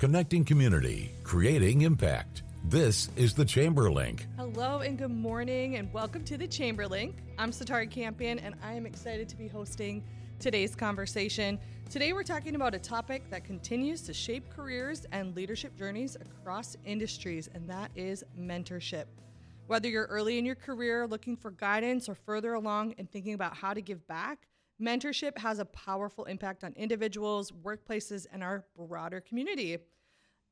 Connecting community, creating impact. This is the Chamber Link. Hello and good morning and welcome to the Chamber Link. I'm Setareh Campion and I am excited to be hosting today's conversation. Today we're talking about a topic that continues to shape careers and leadership journeys across industries, and that is mentorship. Whether you're early in your career looking for guidance or further along and thinking about how to give back, mentorship has a powerful impact on individuals, workplaces, and our broader community.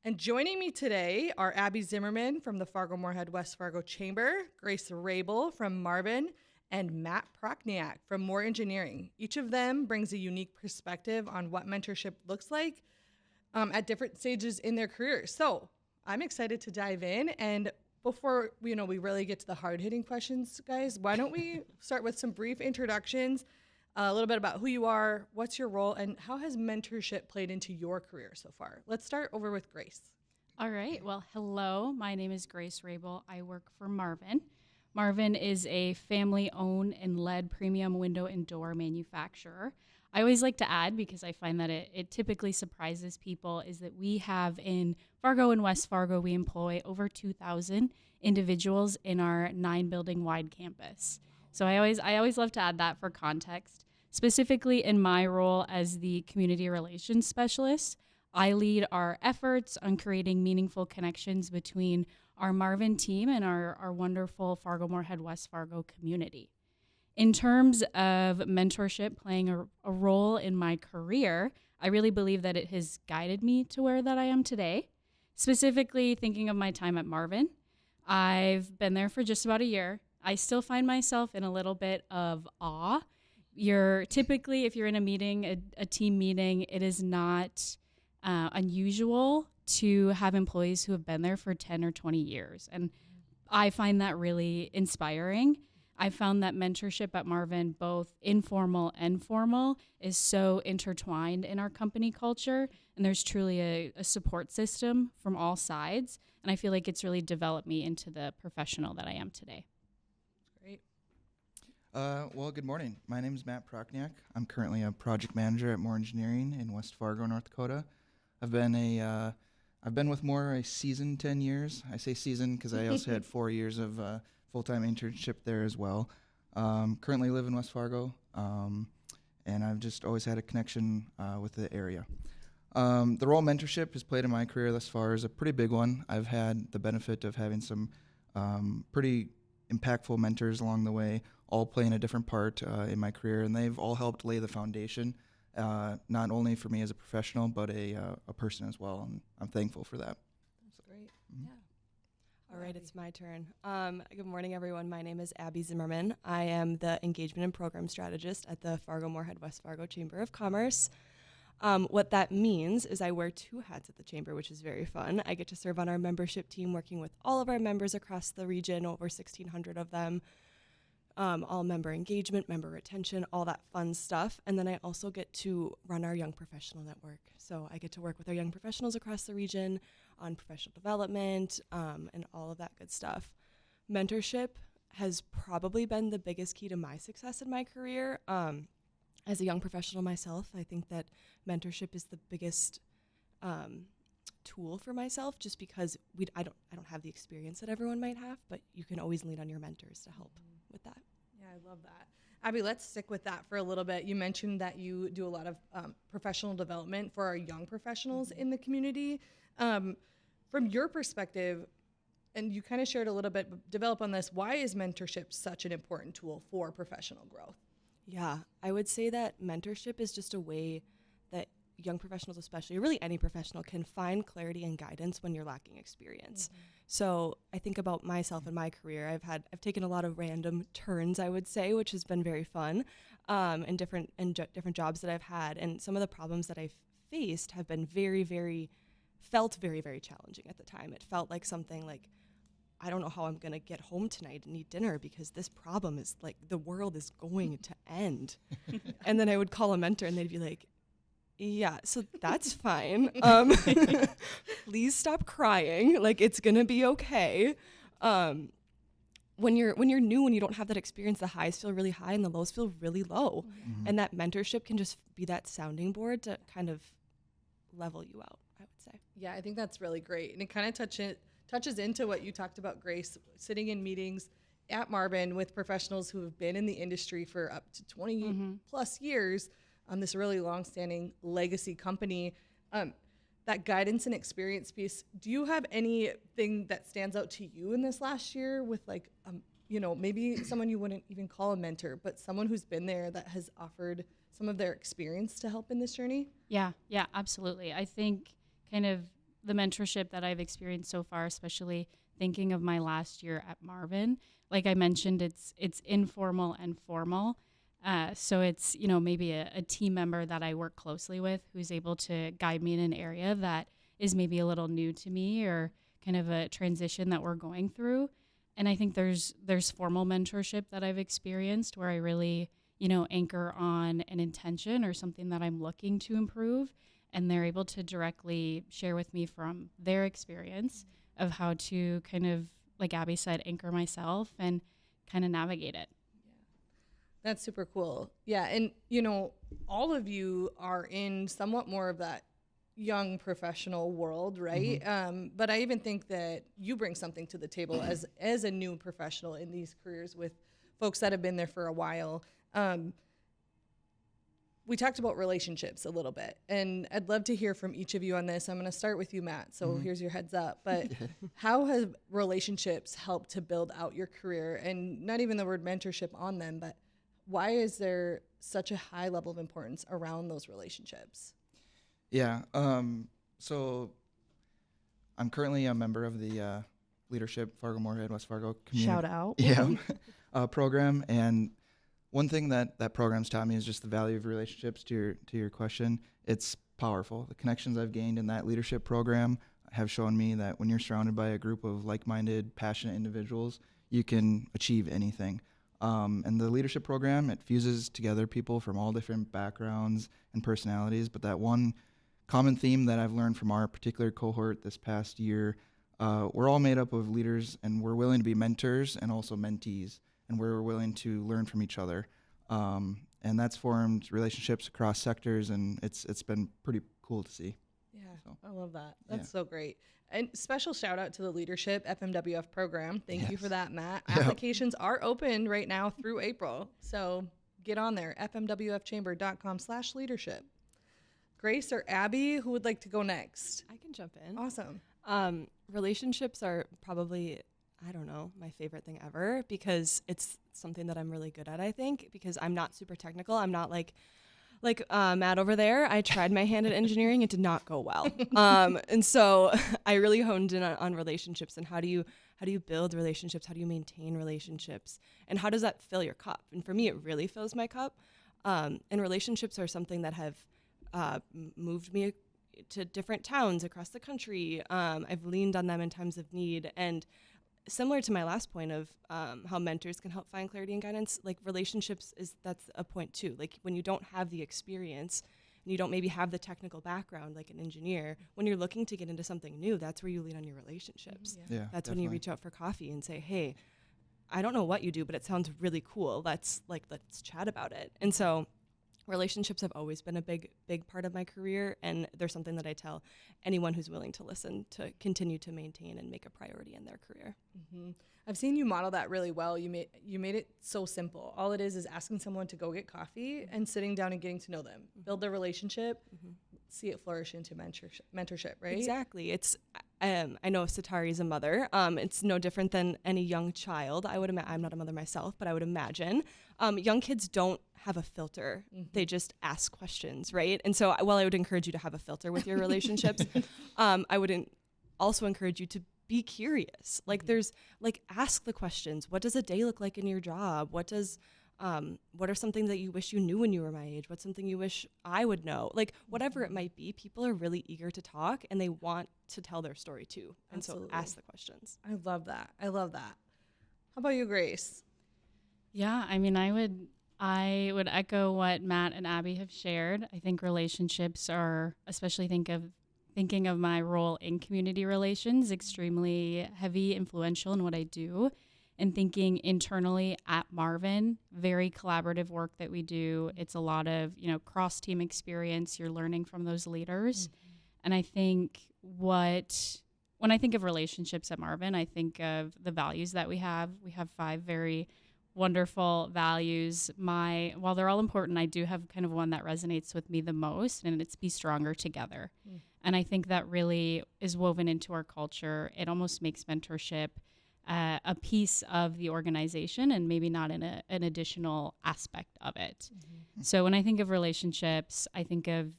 And joining me today are Abby Zimmerman from the Fargo-Moorhead-West Fargo Chamber, Grace Rabel from Marvin, and Matt Prochniak from Moore Engineering. Each of them brings a unique perspective on what mentorship looks like at different stages in their career. So I'm excited to dive in. And before we really get to the hard-hitting questions, guys, why don't we start with some brief introductions, a little bit about who you are, what's your role, and how has mentorship played into your career so far? Let's start over with Grace. All right. Well, hello. My name is Grace Rabel. I work for Marvin. Marvin is a family-owned and led premium window and door manufacturer. I always like to add, because I find that it typically surprises people, is that we have in Fargo and West Fargo, we employ over 2,000 individuals in our 9-building wide campus. So I always love to add that for context. Specifically in my role as the community relations specialist, I lead our efforts on creating meaningful connections between our Marvin team and our wonderful Fargo-Moorhead-West Fargo community. In terms of mentorship playing a role in my career, I really believe that it has guided me to where that I am today. Specifically thinking of my time at Marvin, I've been there for just about a year. I still find myself in a little bit of awe. Typically, if you're in a meeting, a team meeting, it is not unusual to have employees who have been there for 10 or 20 years. And I find that really inspiring. I found that mentorship at Marvin, both informal and formal, is so intertwined in our company culture. And there's truly a support system from all sides. And I feel like it's really developed me into the professional that I am today. Great. Well, good morning. My name is Matt Prochniak. I'm currently a project manager at Moore Engineering in West Fargo, North Dakota. I've been with Moore a season 10 years. I say season because I also had 4 years of full-time internship there as well. Currently live in West Fargo, and I've just always had a connection with the area. The role mentorship has played in my career thus far is a pretty big one. I've had the benefit of having some pretty impactful mentors along the way, all playing a different part in my career, and they've all helped lay the foundation, not only for me as a professional, but a person as well, and I'm thankful for that. That's great. Mm-hmm. Yeah. All right, it's my turn. Good morning, everyone. My name is Abby Zimmerman. I am the Engagement and Program Strategist at the Fargo-Moorhead-West Fargo Chamber of Commerce. What that means is I wear 2 hats at the Chamber, which is very fun. I get to serve on our membership team, working with all of our members across the region, over 1,600 of them, all member engagement, member retention, all that fun stuff. And then I also get to run our Young Professional Network. So I get to work with our young professionals across the region on professional development and all of that good stuff. Mentorship has probably been the biggest key to my success in my career. As a young professional myself, I think that mentorship is the biggest tool for myself, just because I don't have the experience that everyone might have, but you can always lean on your mentors to help with that. Yeah, I love that. Abby, let's stick with that for a little bit. You mentioned that you do a lot of professional development for our young professionals in the community. From your perspective, and you kind of shared a little bit, but develop on this, why is mentorship such an important tool for professional growth? Yeah, I would say that mentorship is just a way that young professionals, especially, or really any professional, can find clarity and guidance when you're lacking experience. Mm-hmm. So I think about myself and my career. I've taken a lot of random turns, I would say, which has been very fun, and different jobs that I've had. And some of the problems that I've faced have been felt very, very challenging at the time. It felt like something like, I don't know how I'm going to get home tonight and eat dinner because this problem is like, the world is going to end. And then I would call a mentor and they'd be like, yeah, so that's fine. Please stop crying. Like, it's going to be okay. When you're new and you don't have that experience, the highs feel really high and the lows feel really low. Mm-hmm. And that mentorship can just be that sounding board to kind of level you out, I would say. say. Yeah, I think that's really great. And it kind of touches into what you talked about, Grace, sitting in meetings at Marvin with professionals who have been in the industry for up to 20 plus years on this really long-standing legacy company. That guidance and experience piece, do you have anything that stands out to you in this last year with like, maybe someone you wouldn't even call a mentor, but someone who's been there that has offered some of their experience to help in this journey? Yeah, absolutely. I think kind of the mentorship that I've experienced so far, especially thinking of my last year at Marvin, like I mentioned, it's informal and formal. So it's, maybe a team member that I work closely with who's able to guide me in an area that is maybe a little new to me or kind of a transition that we're going through. And I think there's formal mentorship that I've experienced where I really, anchor on an intention or something that I'm looking to improve. And they're able to directly share with me from their experience of how to kind of, like Abby said, anchor myself and kind of navigate it. That's super cool. Yeah. And, all of you are in somewhat more of that young professional world, right? But I even think that you bring something to the table as a new professional in these careers with folks that have been there for a while. We talked about relationships a little bit, and I'd love to hear from each of you on this. I'm going to start with you, Matt. So here's your heads up. But how have relationships helped to build out your career? And not even the word mentorship on them, but why is there such a high level of importance around those relationships? Yeah. So I'm currently a member of the leadership Fargo-Moorhead-West Fargo community. Shout out. Yeah. Program. And one thing that program's taught me is just the value of relationships. To your question, it's powerful. The connections I've gained in that leadership program have shown me that when you're surrounded by a group of like-minded, passionate individuals, you can achieve anything. And the leadership program, it fuses together people from all different backgrounds and personalities. But that one common theme that I've learned from our particular cohort this past year, we're all made up of leaders, and we're willing to be mentors and also mentees. And we're willing to learn from each other. And that's formed relationships across sectors, and it's been pretty cool to see. Yeah, so, I love that. That's so great. And special shout out to the Leadership FMWF program. Thank you for that, Matt. Applications are open right now through April. So get on there, fmwfchamber.com/leadership. Grace or Abby, who would like to go next? I can jump in. Awesome. Relationships are probably, I don't know, my favorite thing ever because it's something that I'm really good at, I think, because I'm not super technical. I'm not like Matt over there. I tried my hand at engineering. It did not go well. And so I really honed in on relationships and how do you build relationships? How do you maintain relationships? And how does that fill your cup? And for me, it really fills my cup. And relationships are something that have moved me to different towns across the country. I've leaned on them in times of need. And similar to my last point of how mentors can help find clarity and guidance, like relationships that's a point too. Like when you don't have the experience and you don't maybe have the technical background like an engineer, when you're looking to get into something new, that's where you lean on your relationships. Yeah, that's definitely. when you reach out for coffee and say, hey, I don't know what you do, but it sounds really cool. Let's chat about it. And so relationships have always been a big part of my career, and they're something that I tell anyone who's willing to listen to continue to maintain and make a priority in their career. Mm-hmm. I've seen you model that really well. You made it so simple. All it is asking someone to go get coffee and sitting down and getting to know them, build their relationship, see it flourish into mentorship, right? Exactly. It's I know Setareh is a mother. It's no different than any young child. I'm not a mother myself, but I would imagine young kids don't have a filter. They just ask questions, right? And so while I would encourage you to have a filter with your relationships, I would also encourage you to be curious. Like ask the questions. What does a day look like in your job? What are something that you wish you knew when you were my age? What's something you wish I would know? Like whatever it might be, people are really eager to talk and they want to tell their story too. And Absolutely. So ask the questions. I love that. How about you, Grace? Yeah, I mean, I would echo what Matt and Abby have shared. I think relationships are, especially thinking of my role in community relations, extremely heavy, influential in what I do. And thinking internally at Marvin, very collaborative work that we do. It's a lot of, cross-team experience. You're learning from those leaders. And I think when I think of relationships at Marvin, I think of the values that we have. We have 5 very wonderful values. While they're all important, I do have kind of one that resonates with me the most, and it's be stronger together. And I think that really is woven into our culture. It almost makes mentorship a piece of the organization and maybe not an additional aspect of it. So when I think of relationships, I think of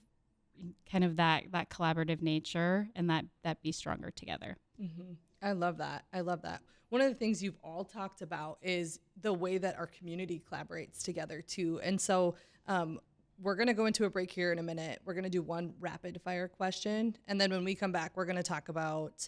kind of that collaborative nature and that be stronger together. I love that. One of the things you've all talked about is the way that our community collaborates together too. And so we're going to go into a break here in a minute. We're going to do one rapid fire question. And then when we come back, we're going to talk about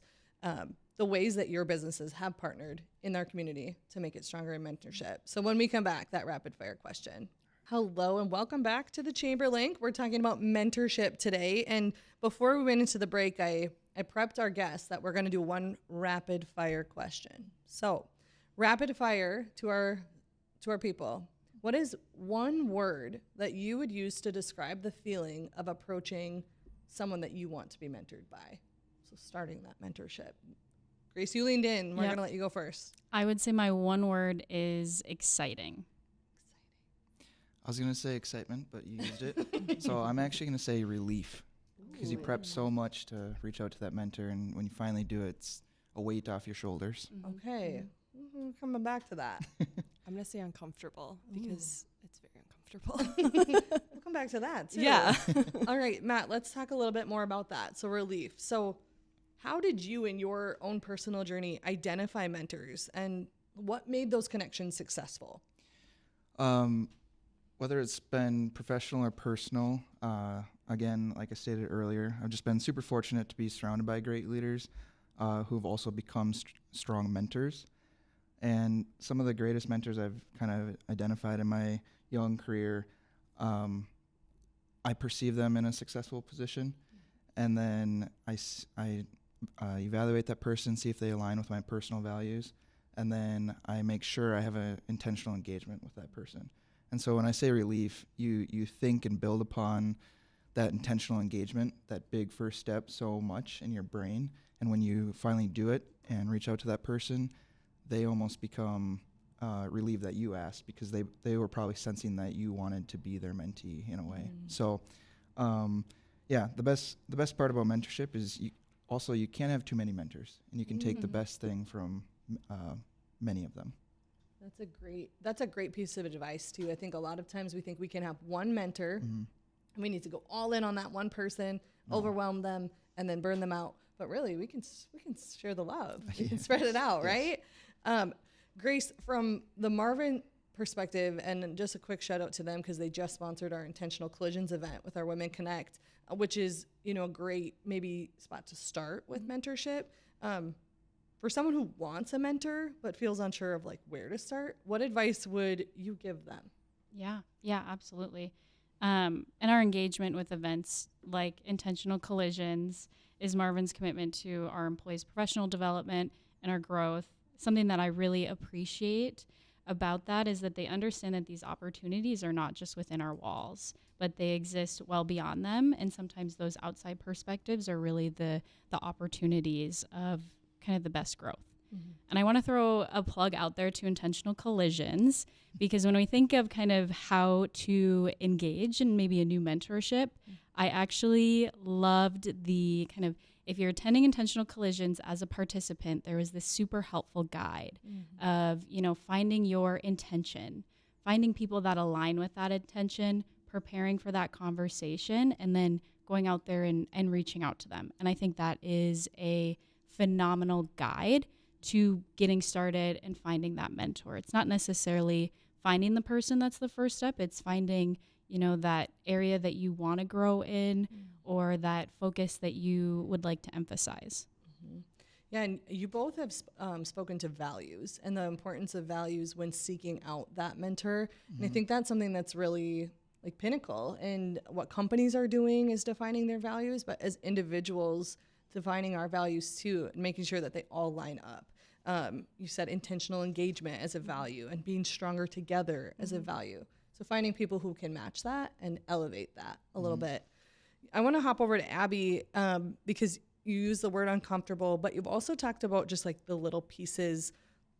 the ways that your businesses have partnered in our community to make it stronger in mentorship. So when we come back, that rapid fire question. Hello and welcome back to the Chamber Link. We're talking about mentorship today. And before we went into the break, I prepped our guests that we're going to do one rapid fire question. So rapid fire to our people. What is one word that you would use to describe the feeling of approaching someone that you want to be mentored by? So starting that mentorship. Grace, you leaned in. We're going to let you go first. I would say my one word is exciting. I was going to say excitement, but you used it. So I'm actually going to say relief, because you prep so much to reach out to that mentor, and when you finally do it, it's a weight off your shoulders. Okay. Coming back to that. I'm going to say uncomfortable because it's very uncomfortable. We'll come back to that too. Yeah. All right, Matt, let's talk a little bit more about that. So relief. So how did you in your own personal journey identify mentors, and what made those connections successful? Whether it's been professional or personal, again, like I stated earlier, I've just been super fortunate to be surrounded by great leaders who've also become strong mentors. And some of the greatest mentors I've kind of identified in my young career, I perceive them in a successful position, and then I evaluate that person, see if they align with my personal values, and then I make sure I have an intentional engagement with that person. And so when I say relief, you think and build upon that intentional engagement, that big first step, so much in your brain. And when you finally do it and reach out to that person, they almost become relieved that you asked, because they were probably sensing that you wanted to be their mentee in a way. So, the best part about mentorship is you can't have too many mentors, and you can take the best thing from many of them. That's a great piece of advice too. I think a lot of times we think we can have one mentor and we need to go all in on that one person, overwhelm them, and then burn them out. But really, we can share the love. We can spread it out, right? Grace, from the Marvin perspective, and just a quick shout out to them because they just sponsored our Intentional Collisions event with our Women Connect, which is a great maybe spot to start with mentorship. For someone who wants a mentor but feels unsure of where to start, what advice would you give them? Yeah, absolutely. And our engagement with events like Intentional Collisions is Marvin's commitment to our employees' professional development and our growth. Something that I really appreciate about that is that they understand that these opportunities are not just within our walls, but they exist well beyond them. And sometimes those outside perspectives are really the opportunities of kind of the best growth. And I want to throw a plug out there to Intentional Collisions, because when we think of kind of how to engage in maybe a new mentorship, I actually loved the kind of, if you're attending Intentional Collisions as a participant, there was this super helpful guide of, finding your intention, finding people that align with that intention, preparing for that conversation, and then going out there and reaching out to them. And I think that is a phenomenal guide to getting started and finding that mentor. It's not necessarily finding the person that's the first step. It's finding, that area that you want to grow in or that focus that you would like to emphasize. Yeah, and you both have spoken to values and the importance of values when seeking out that mentor. And I think that's something that's really pinnacle. And what companies are doing is defining their values, but as individuals, defining our values too, and making sure that they all line up. You said intentional engagement as a value and being stronger together as a value. So finding people who can match that and elevate that a little bit. I want to hop over to Abby because you use the word uncomfortable, but you've also talked about just like the little pieces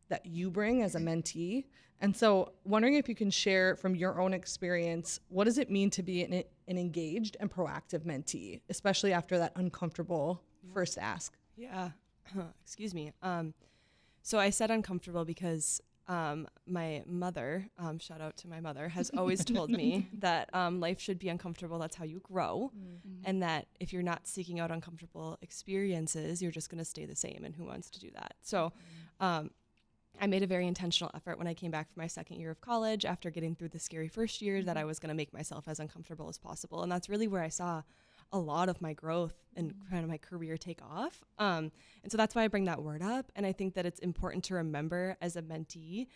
that you bring as a mentee. And so wondering if you can share from your own experience, what does it mean to be an engaged and proactive mentee, especially after that uncomfortable first ask? Yeah. Excuse me. So I said uncomfortable because my mother, shout out to my mother, has always told me that life should be uncomfortable. That's how you grow. And that if you're not seeking out uncomfortable experiences, you're just going to stay the same. And who wants to do that? So I made a very intentional effort when I came back from my second year of college after getting through the scary first year that I was going to make myself as uncomfortable as possible. And that's really where I saw a lot of my growth and kind of my career take off. And so that's why I bring that word up. And I think that it's important to remember as a mentee,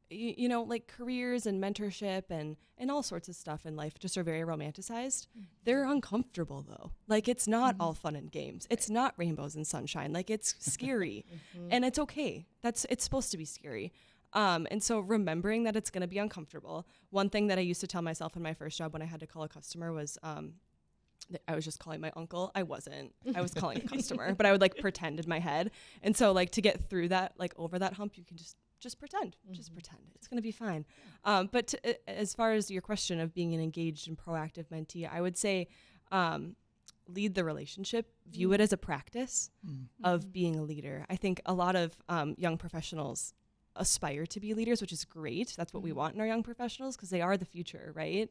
you know, like careers and mentorship and all sorts of stuff in life just are very romanticized. They're uncomfortable though. Like it's not all fun and games. It's not rainbows and sunshine. Like it's scary and it's okay. It's supposed to be scary. And so remembering that it's going to be uncomfortable. One thing that I used to tell myself in my first job when I had to call a customer was, I was just calling my uncle. I wasn't. I was calling a customer, but I would like pretend in my head. And so like to get through that, like over that hump, you can just pretend. Just pretend. It's going to be fine. But as far as your question of being an engaged and proactive mentee, I would say lead the relationship. View it as a practice of being a leader. I think a lot of young professionals aspire to be leaders, which is great. That's what we want in our young professionals because they are the future, right?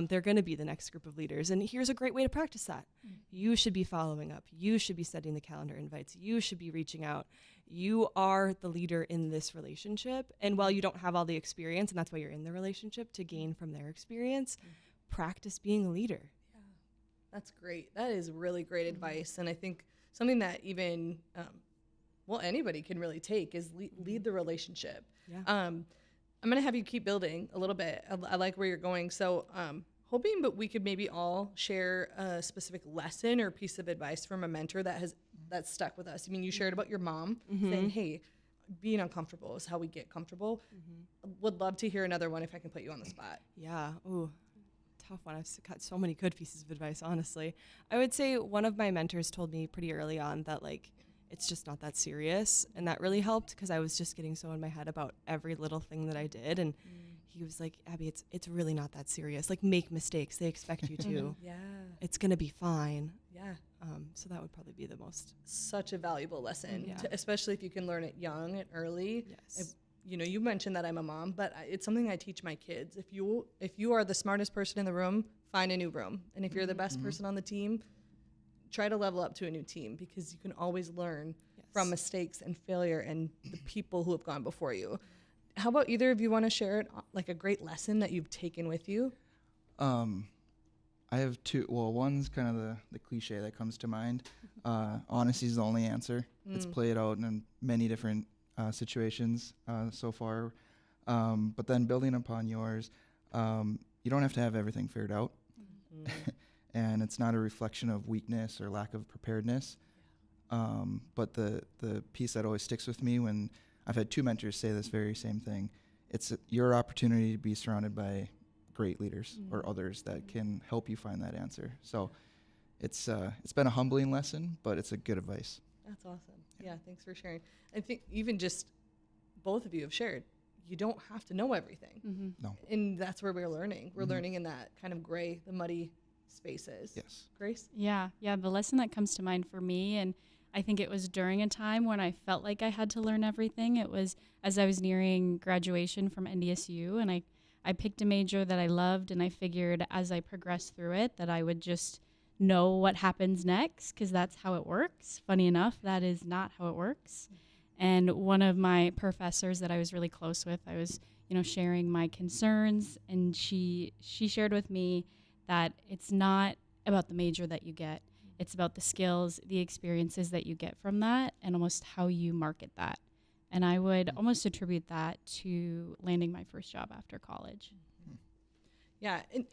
They're going to be the next group of leaders. And here's a great way to practice that. You should be following up. You should be setting the calendar invites. You should be reaching out. You are the leader in this relationship. And while you don't have all the experience, and that's why you're in the relationship, to gain from their experience, practice being a leader. Yeah, that's great. That is really great advice. And I think something that even, anybody can really take is lead the relationship. Yeah. I'm going to have you keep building a little bit. I like where you're going. So hoping that we could maybe all share a specific lesson or piece of advice from a mentor that's stuck with us. I mean, you shared about your mom saying, hey, being uncomfortable is how we get comfortable. Would love to hear another one if I can put you on the spot. Yeah. Ooh, tough one. I've got so many good pieces of advice, honestly. I would say one of my mentors told me pretty early on that like, it's just not that serious. And that really helped because I was just getting so in my head about every little thing that I did. And he was like, Abby, it's really not that serious. Like make mistakes. They expect you to. Yeah. It's going to be fine. Yeah. So that would probably be the most. Such a valuable lesson, especially if you can learn it young and early. Yes. You mentioned that I'm a mom, but it's something I teach my kids. If you are the smartest person in the room, find a new room. And if you're the best person on the team, try to level up to a new team because you can always learn from mistakes and failure and the people who have gone before you. How about either of you want to share it, like a great lesson that you've taken with you? I have two. Well, one's kind of the cliche that comes to mind. Honesty is the only answer. It's played out in many different situations so far. But then building upon yours, you don't have to have everything figured out. And it's not a reflection of weakness or lack of preparedness. But the piece that always sticks with me when I've had two mentors say this very same thing, it's your opportunity to be surrounded by great leaders or others that can help you find that answer. So it's been a humbling lesson, but it's a good advice. That's awesome. Yeah, thanks for sharing. I think even just both of you have shared, you don't have to know everything. No. And that's where we're learning. We're learning in that kind of gray, the muddy spaces. Yes. Grace? Yeah. The lesson that comes to mind for me, and I think it was during a time when I felt like I had to learn everything. It was as I was nearing graduation from NDSU, and I picked a major that I loved, and I figured as I progressed through it that I would just know what happens next because that's how it works. Funny enough, that is not how it works. And one of my professors that I was really close with, I was, sharing my concerns, and she shared with me that it's not about the major that you get. It's about the skills, the experiences that you get from that, and almost how you market that. And I would almost attribute that to landing my first job after college. Yeah, and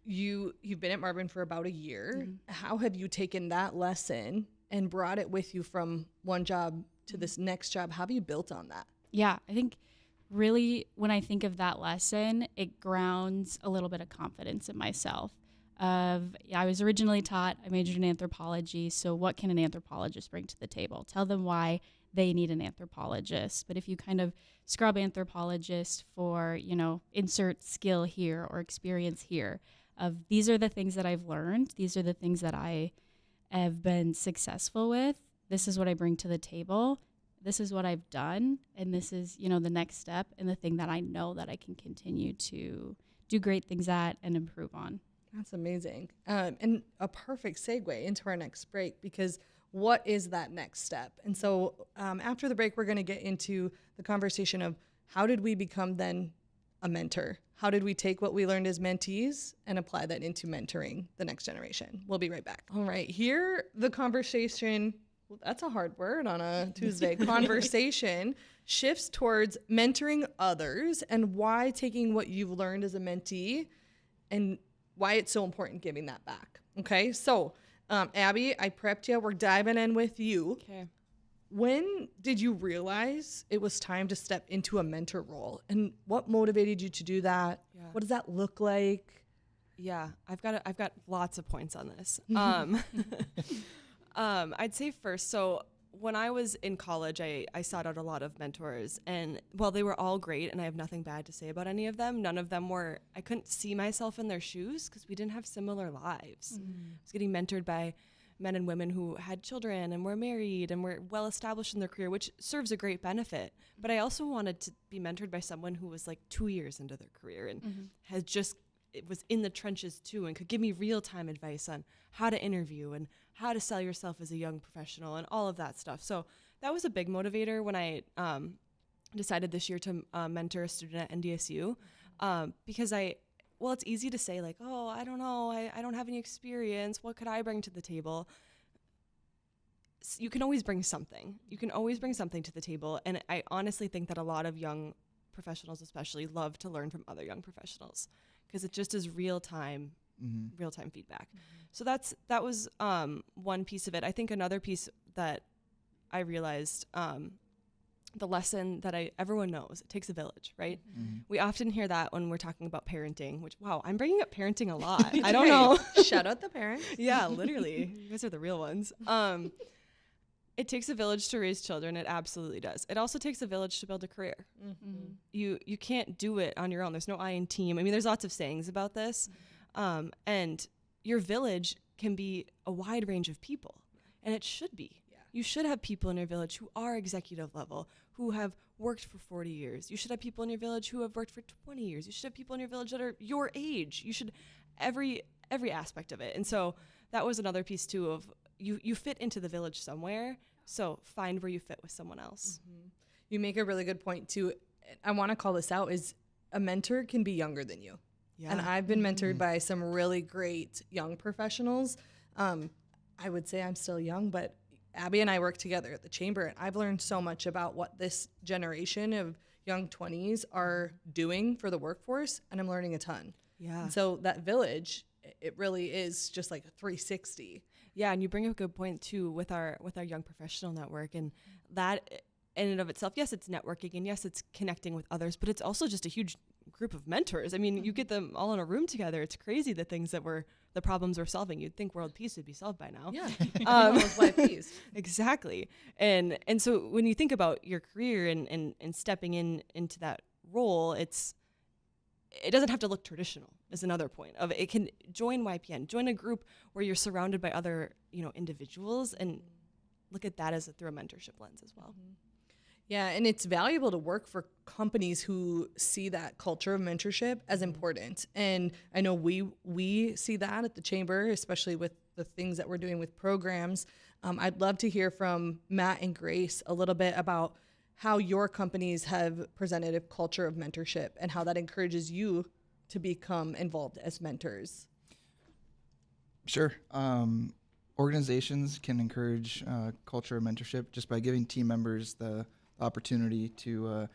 you've been at Marvin for about a year. How have you taken that lesson and brought it with you from one job to this next job? How have you built on that? Yeah, I think really when I think of that lesson, it grounds a little bit of confidence in myself. I was originally taught, I majored in anthropology, so what can an anthropologist bring to the table? Tell them why they need an anthropologist. But if you kind of scrub anthropologist for, insert skill here or experience here, of these are the things that I've learned, these are the things that I have been successful with, this is what I bring to the table, this is what I've done, and this is, the next step and the thing that I know that I can continue to do great things at and improve on. That's amazing. And a perfect segue into our next break, because what is that next step? And so after the break, we're going to get into the conversation of how did we become then a mentor? How did we take what we learned as mentees and apply that into mentoring the next generation? We'll be right back. All right, here the conversation, well, that's a hard word on a Tuesday, conversation shifts towards mentoring others and why taking what you've learned as a mentee and why it's so important giving that back. Okay, so Abby, I prepped you. We're diving in with you. Okay. When did you realize it was time to step into a mentor role? And what motivated you to do that? Yeah. What does that look like? Yeah, I've got lots of points on this. I'd say first, so when I was in college, I sought out a lot of mentors, and while they were all great, and I have nothing bad to say about any of them, none of them were, I couldn't see myself in their shoes because we didn't have similar lives. I was getting mentored by men and women who had children and were married and were well established in their career, which serves a great benefit. But I also wanted to be mentored by someone who was like 2 years into their career and it was in the trenches too, and could give me real-time advice on how to interview and how to sell yourself as a young professional and all of that stuff. So that was a big motivator when I decided this year to mentor a student at NDSU, because it's easy to say like, oh, I don't know, I don't have any experience. What could I bring to the table? You can always bring something. You can always bring something to the table. And I honestly think that a lot of young professionals especially love to learn from other young professionals because it just is real-time feedback. So that was one piece of it. I think another piece that I realized, the lesson that everyone knows, it takes a village, right? We often hear that when we're talking about parenting, which, wow, I'm bringing up parenting a lot. I don't know. Shout out the parents. Yeah, literally. You guys are the real ones. It takes a village to raise children. It absolutely does. It also takes a village to build a career. You can't do it on your own. There's no I in team. I mean, there's lots of sayings about this. And your village can be a wide range of people, and it should be. Yeah. You should have people in your village who are executive level, who have worked for 40 years. You should have people in your village who have worked for 20 years. You should have people in your village that are your age. You should every aspect of it. And so that was another piece too of you fit into the village somewhere. So find where you fit with someone else. You make a really good point too. I want to call this out is a mentor can be younger than you. Yeah. And I've been mentored by some really great young professionals. I would say I'm still young, but Abby and I work together at the Chamber, and I've learned so much about what this generation of young 20s are doing for the workforce, and I'm learning a ton. Yeah. And so that village, it really is just like a 360. Yeah, and you bring up a good point too with our young professional network, and that in and of itself, yes, it's networking, and yes, it's connecting with others, but it's also just a huge group of mentors. I mean, you get them all in a room together. It's crazy the things the problems we're solving. You'd think world peace would be solved by now. Yeah, exactly. And so when you think about your career and stepping into that role, it doesn't have to look traditional. Is another point of it. Can join YPN, join a group where you're surrounded by other individuals, and look at that through a mentorship lens as well. Yeah, and it's valuable to work for companies who see that culture of mentorship as important. And I know we see that at the Chamber, especially with the things that we're doing with programs. I'd love to hear from Matt and Grace a little bit about how your companies have presented a culture of mentorship and how that encourages you to become involved as mentors. Sure. Organizations can encourage culture of mentorship just by giving team members the opportunity to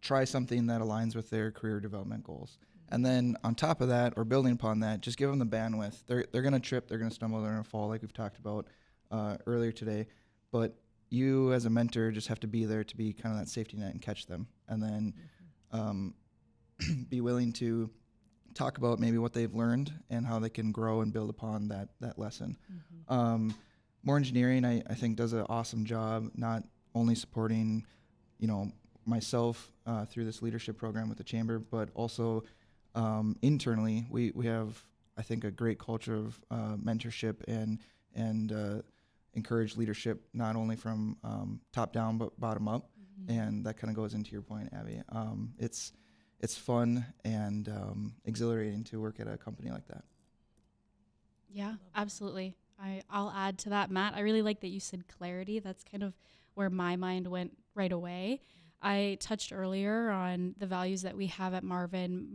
try something that aligns with their career development goals. And then on top of that, or building upon that, just give them the bandwidth. They're going to trip, they're going to stumble, they're going to fall, like we've talked about earlier today. But you as a mentor just have to be there to be kind of that safety net and catch them. And then be willing to talk about maybe what they've learned and how they can grow and build upon that lesson. More Engineering, I think, does an awesome job, not only supporting, myself through this leadership program with the Chamber, but also internally, we have, I think, a great culture of mentorship and encourage leadership, not only from top down, but bottom up. And that kind of goes into your point, Abby. It's fun and exhilarating to work at a company like that. Yeah, absolutely. I'll add to that, Matt. I really like that you said clarity. That's kind of where my mind went right away. I touched earlier on the values that we have at Marvin.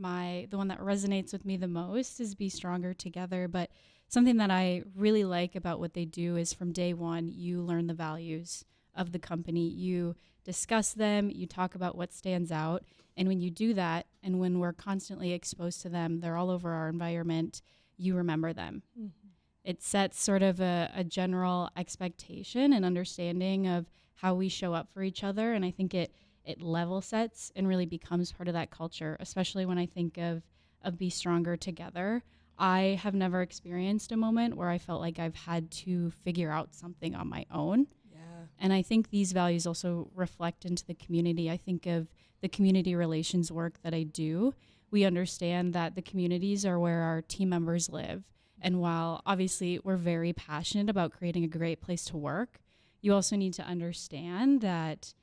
The one that resonates with me the most is be stronger together. But something that I really like about what they do is from day one, you learn the values of the company. You discuss them, you talk about what stands out. And when you do that, and when we're constantly exposed to them, they're all over our environment, you remember them. It sets sort of a general expectation and understanding of how we show up for each other. And I think it level sets and really becomes part of that culture, especially when I think of Be Stronger Together. I have never experienced a moment where I felt like I've had to figure out something on my own. And I think these values also reflect into the community. I think of the community relations work that I do. We understand that the communities are where our team members live. And while obviously we're very passionate about creating a great place to work, you also need to understand that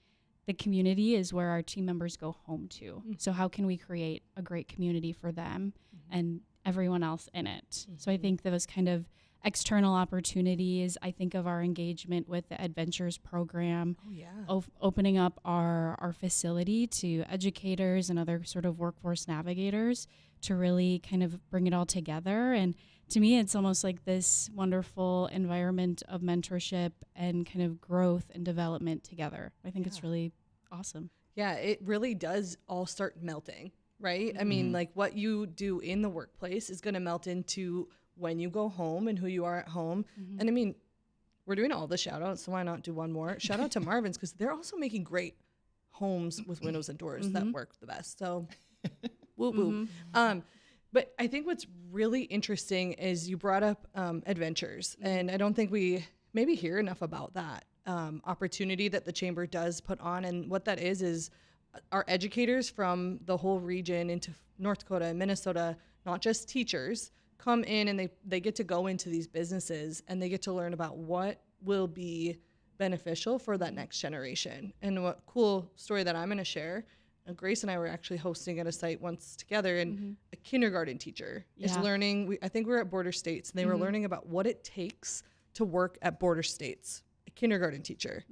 the community is where our team members go home to. So how can we create a great community for them and everyone else in it? So I think those kind of external opportunities. I think of our engagement with the Adventures program, opening up our facility to educators and other sort of workforce navigators to really kind of bring it all together. And to me, it's almost like this wonderful environment of mentorship and kind of growth and development together. I think it's really awesome. Yeah, it really does all start melting, right? I mean, like what you do in the workplace is going to melt into when you go home and who you are at home. And I mean, we're doing all the shout outs, so why not do one more? Shout out to Marvin's, because they're also making great homes with windows and doors that work the best. So woo woo. But I think what's really interesting is you brought up Adventures, and I don't think we maybe hear enough about that opportunity that the Chamber does put on. And what that is our educators from the whole region into North Dakota and Minnesota, not just teachers, come in and they get to go into these businesses and they get to learn about what will be beneficial for that next generation. And what cool story that I'm going to share, Grace and I were actually hosting at a site once together, and a kindergarten teacher is learning. I think we were at Border States, and they were learning about what it takes to work at Border States, a kindergarten teacher.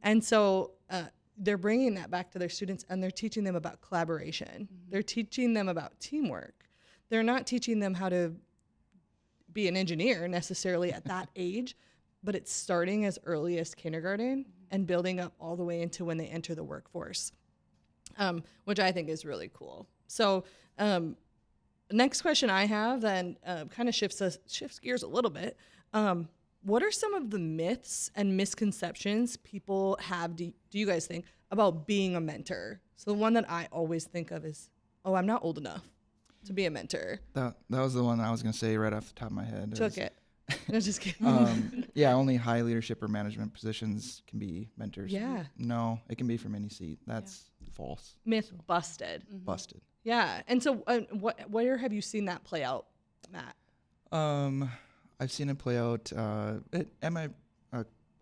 And so they're bringing that back to their students, and they're teaching them about collaboration. They're teaching them about teamwork. They're not teaching them how to be an engineer necessarily at that age, but it's starting as early as kindergarten and building up all the way into when they enter the workforce, which I think is really cool. So next question I have then kind of shifts gears a little bit. What are some of the myths and misconceptions people have, do you guys think, about being a mentor? So the one that I always think of is, I'm not old enough to be a mentor. That was the one I was going to say right off the top of my head. Took it. No, just kidding. Only high leadership or management positions can be mentors. Yeah. No, it can be from any seat. That's false. Myth busted. Busted. Yeah. And so where have you seen that play out, Matt? I've seen it play out at my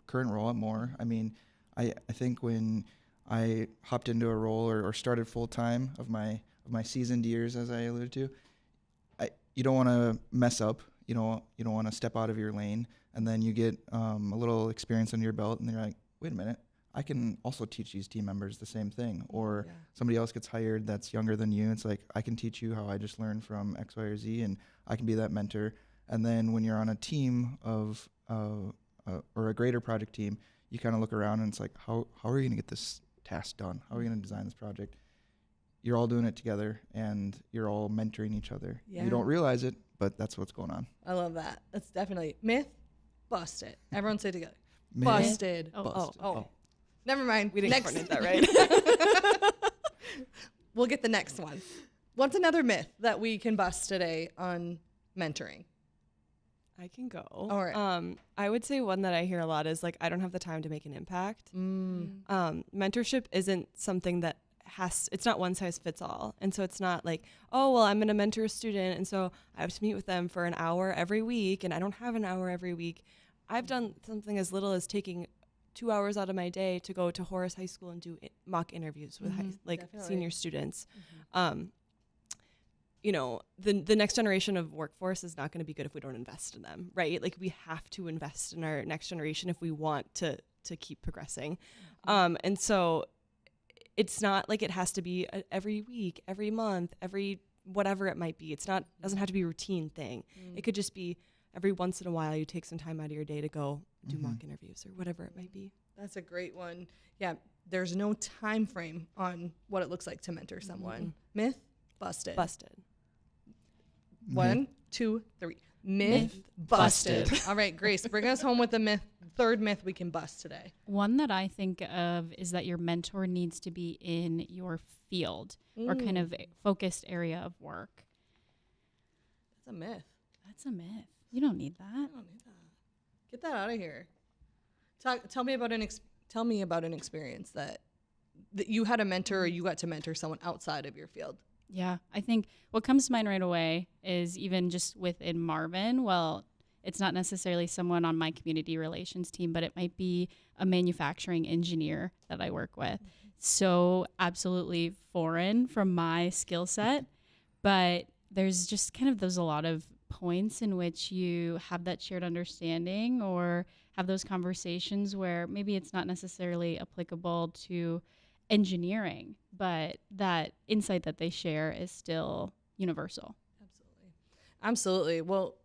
current role at Moore. I mean, I think when I hopped into a role or started full-time of my seasoned years, as I alluded to, you don't want to mess up. You don't want to step out of your lane, and then you get a little experience under your belt, and you're like, wait a minute, I can also teach these team members the same thing. Or somebody else gets hired that's younger than you. It's like, I can teach you how I just learned from X, Y, or Z, and I can be that mentor. And then when you're on a team of or a greater project team, you kind of look around and it's like, how are you going to get this task done? How are we going to design this project? You're all doing it together, and you're all mentoring each other. You don't realize it, but that's what's going on. I love that. That's definitely myth busted. Everyone say it together. Myth busted. busted. Oh. Never mind. We didn't coordinate that right. We'll get the next one. What's another myth that we can bust today on mentoring? I can go. All right. I would say one that I hear a lot is like, I don't have the time to make an impact. Mentorship isn't something that it's not one size fits all. And so it's not like, oh, well, I'm going to mentor a student, and so I have to meet with them for an hour every week, and I don't have an hour every week. I've done something as little as taking 2 hours out of my day to go to Horace High School and do mock interviews with senior students. You know, the next generation of workforce is not going to be good if we don't invest in them, right? Like, we have to invest in our next generation if we want to keep progressing. And so it's not like it has to be every week, every month, every whatever it might be. Doesn't have to be a routine thing. It could just be every once in a while you take some time out of your day to go do mock interviews or whatever it might be. That's a great one. Yeah, there's no time frame on what it looks like to mentor someone. Myth busted. One, two, three. Myth busted. All right, Grace, bring us home with the third myth we can bust today. One that I think of is that your mentor needs to be in your field or kind of focused area of work. That's a myth. That's a myth. You don't need that. I don't need that. Get that out of here. Tell me about an experience that you had a mentor or you got to mentor someone outside of your field. Yeah, I think what comes to mind right away is even just within Marvin. Well, it's not necessarily someone on my community relations team, but it might be a manufacturing engineer that I work with. So absolutely foreign from my skill set, but there's just kind of a lot of points in which you have that shared understanding or have those conversations where maybe it's not necessarily applicable to engineering, but that insight that they share is still universal. Absolutely. Well,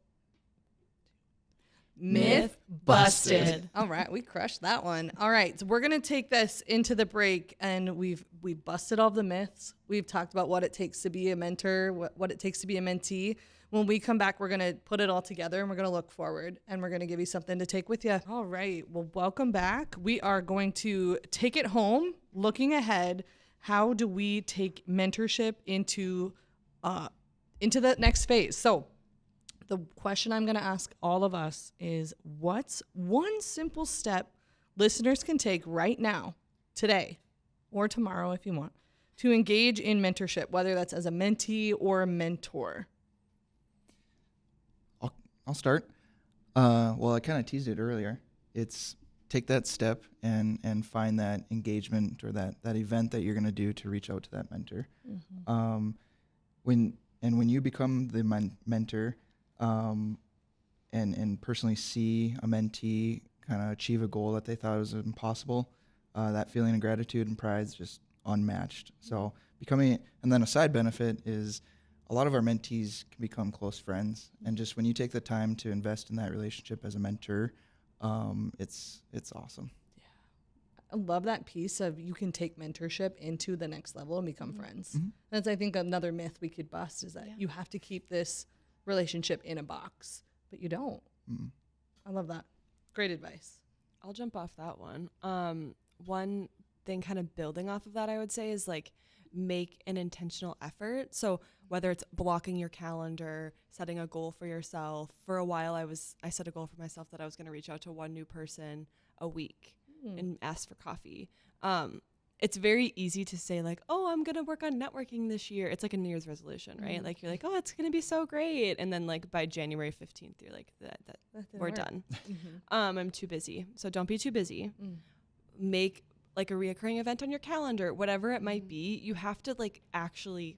myth busted. All right, we crushed that one. All right, so we're gonna take this into the break, and we've busted all the myths. We've talked about what it takes to be a mentor, what it takes to be a mentee. When we come back, we're gonna put it all together, and we're gonna look forward, and we're gonna give you something to take with you. All right, well, welcome back. We are going to take it home, looking ahead. How do we take mentorship into the next phase? So the question I'm going to ask all of us is, what's one simple step listeners can take right now, today, or tomorrow if you want, to engage in mentorship, whether that's as a mentee or a mentor? I'll start. Well, I kind of teased it earlier. It's take that step and find that engagement or that event that you're going to do to reach out to that mentor. When you become the mentor, and personally see a mentee kind of achieve a goal that they thought was impossible, that feeling of gratitude and pride is just unmatched. So and then a side benefit is a lot of our mentees can become close friends. And just when you take the time to invest in that relationship as a mentor, it's awesome. Yeah. I love that piece of you can take mentorship into the next level and become friends. That's, I think, another myth we could bust is that you have to keep this relationship in a box, but you don't. I love that. Great advice. I'll jump off that one. One thing kind of building off of that, I would say, is like make an intentional effort. So whether it's blocking your calendar, setting a goal for yourself. For a while, I set a goal for myself that I was going to reach out to one new person a week and ask for coffee. It's very easy to say like, oh, I'm going to work on networking this year. It's like a New Year's resolution, right? Like you're like, oh, it's going to be so great. And then like by January 15th, you're like, that we're done. I'm too busy. So don't be too busy. Make like a reoccurring event on your calendar, whatever it might be. You have to like actually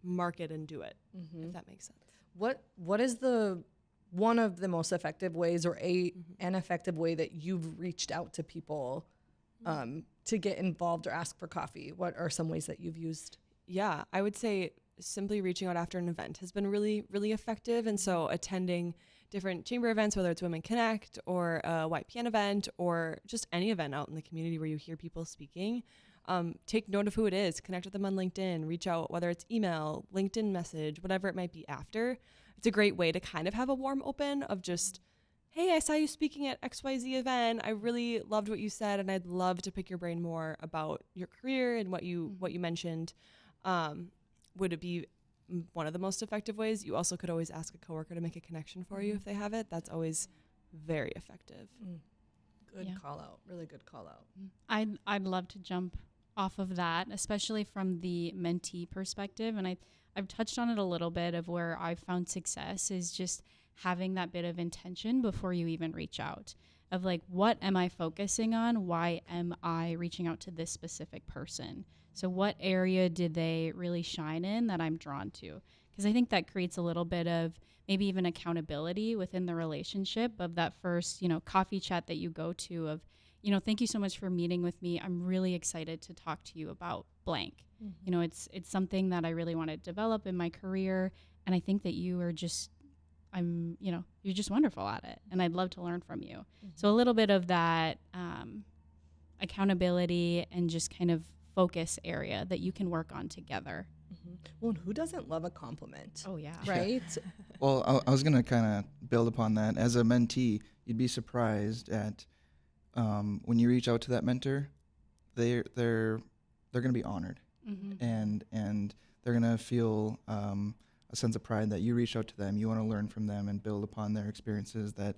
mark it and do it, if that makes sense. What is one of the most effective ways or an effective way that you've reached out to people to get involved or ask for coffee? What are some ways that you've used? Yeah, I would say simply reaching out after an event has been really, really effective. And so attending different chamber events, whether it's Women Connect or a YPN event or just any event out in the community where you hear people speaking, take note of who it is, connect with them on LinkedIn, reach out, whether it's email, LinkedIn message, whatever it might be after. It's a great way to kind of have a warm open of just, hey, I saw you speaking at XYZ event. I really loved what you said, and I'd love to pick your brain more about your career and what you mentioned. would it be one of the most effective ways? You also could always ask a coworker to make a connection for you if they have it. That's always very effective. Good call out. Really good call out. I'd love to jump off of that, especially from the mentee perspective. And I've touched on it a little bit of where I've found success is just having that bit of intention before you even reach out of like, what am I focusing on? Why am I reaching out to this specific person? So what area did they really shine in that I'm drawn to? Because I think that creates a little bit of maybe even accountability within the relationship of that first, coffee chat that you go to of, thank you so much for meeting with me. I'm really excited to talk to you about blank. It's something that I really want to develop in my career. And I think that you are just, you're just wonderful at it. And I'd love to learn from you. So a little bit of that accountability and just kind of focus area that you can work on together. Well, and who doesn't love a compliment? Oh, yeah. Right? Well, I was going to kind of build upon that. As a mentee, you'd be surprised at when you reach out to that mentor, they're going to be honored, and they're going to feel a sense of pride that you reach out to them. You want to learn from them and build upon their experiences that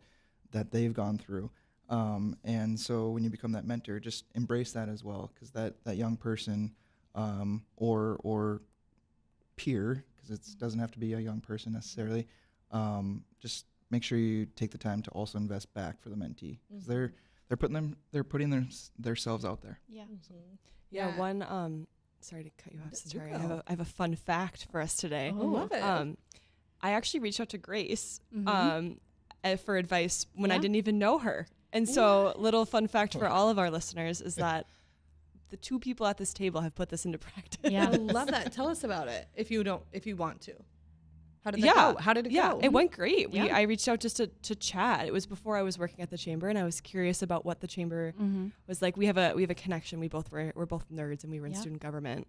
they've gone through. And so when you become that mentor, just embrace that as well, because that young person or peer, because it doesn't have to be a young person necessarily, just make sure you take the time to also invest back for the mentee, because they're putting themselves out there. Yeah. Yeah. One. Sorry to cut you off, Setareh. I have a fun fact for us today. Oh, love it. I actually reached out to Grace for advice when I didn't even know her. And so, little fun fact for all of our listeners is that the two people at this table have put this into practice. Yeah. I love that. Tell us about it if you want to. How did that go? How did it go? It went great. Yeah. I reached out just to chat. It was before I was working at the chamber, and I was curious about what the chamber was like. We have a connection. We're both nerds, and we were in student government.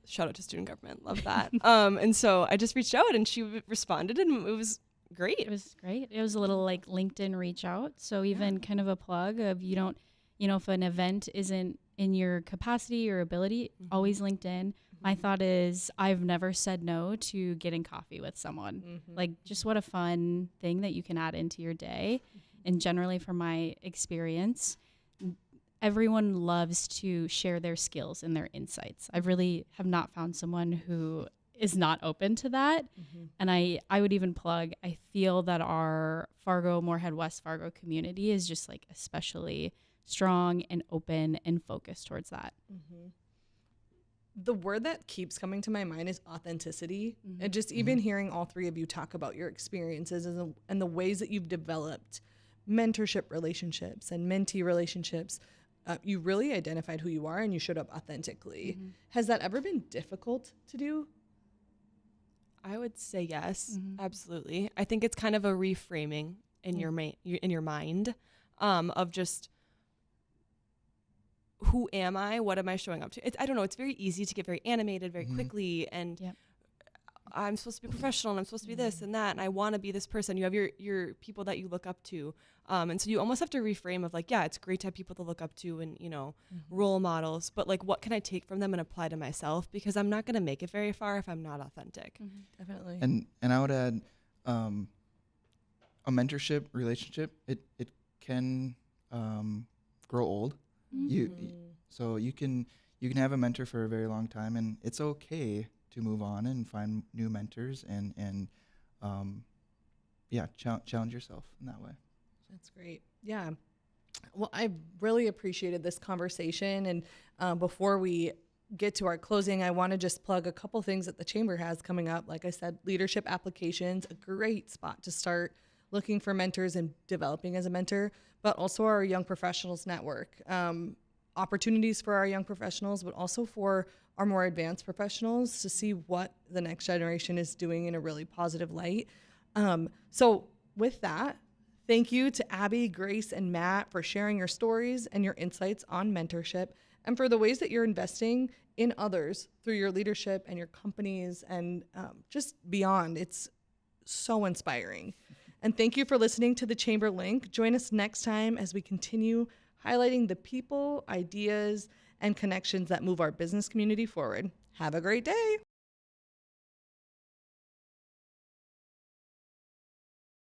Shout out to student government. Love that. And so I just reached out, and she responded, and it was great. It was great. It was a little like LinkedIn reach out. So even kind of a plug of if an event isn't in your capacity or ability, always LinkedIn. My thought is I've never said no to getting coffee with someone. Like, just what a fun thing that you can add into your day. And generally, from my experience, everyone loves to share their skills and their insights. I really have not found someone who is not open to that. And I would even plug, I feel that our Fargo-Moorhead-West Fargo community is just like especially strong and open and focused towards that. The word that keeps coming to my mind is authenticity. And just even hearing all three of you talk about your experiences and the ways that you've developed mentorship relationships and mentee relationships, you really identified who you are and you showed up authentically. Has that ever been difficult to do? I would say yes, absolutely. I think it's kind of a reframing in your mind of just, who am I? What am I showing up to? I don't know. It's very easy to get very animated very quickly, and I'm supposed to be professional, and I'm supposed to be this and that, and I want to be this person. You have your people that you look up to, and so you almost have to reframe of like, yeah, it's great to have people to look up to and role models, but like, what can I take from them and apply to myself? Because I'm not going to make it very far if I'm not authentic. Definitely. And I would add, a mentorship relationship, it can grow old. So you can have a mentor for a very long time, and it's okay to move on and find new mentors and challenge yourself in that way. That's great. Yeah. Well, I really appreciated this conversation. And before we get to our closing, I want to just plug a couple things that the Chamber has coming up. Like I said, leadership applications, a great spot to start looking for mentors and developing as a mentor, but also our Young Professionals Network. Opportunities for our young professionals, but also for our more advanced professionals to see what the next generation is doing in a really positive light. So with that, thank you to Abby, Grace, and Matt for sharing your stories and your insights on mentorship and for the ways that you're investing in others through your leadership and your companies and just beyond. It's so inspiring. And thank you for listening to the Chamber Link. Join us next time as we continue highlighting the people, ideas, and connections that move our business community forward. Have a great day.